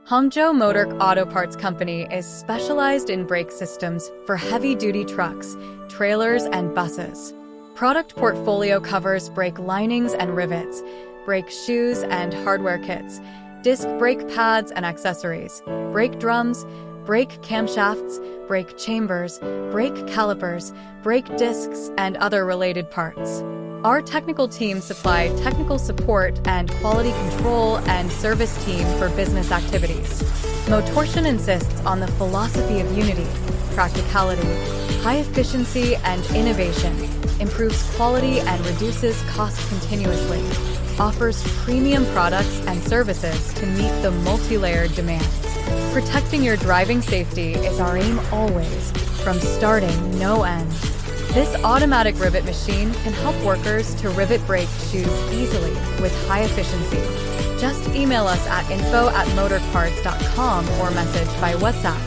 Hangzhou Motorc Autoparts Company is specialized in brake systems for heavy-duty trucks, trailers, and buses. Product portfolio covers brake linings and rivets, brake shoes and hardware kits, disc brake pads and accessories, brake drums, brake camshafts, brake chambers, brake calipers, brake discs, and other related parts. Our technical team supply technical support and quality control and service team for business activities. Motorc insists on the philosophy of unity, practicality, high efficiency, and innovation, improves quality and reduces cost continuously, offers premium products and services to meet the multi-layered demands. Protecting your driving safety is our aim always, from starting no end. This automatic rivet machine can help workers to rivet brake shoes easily with high efficiency. Just email us at info@motorparts.com or message by WhatsApp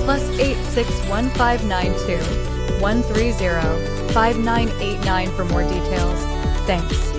+86 1592 130 5989 for more details. Thanks.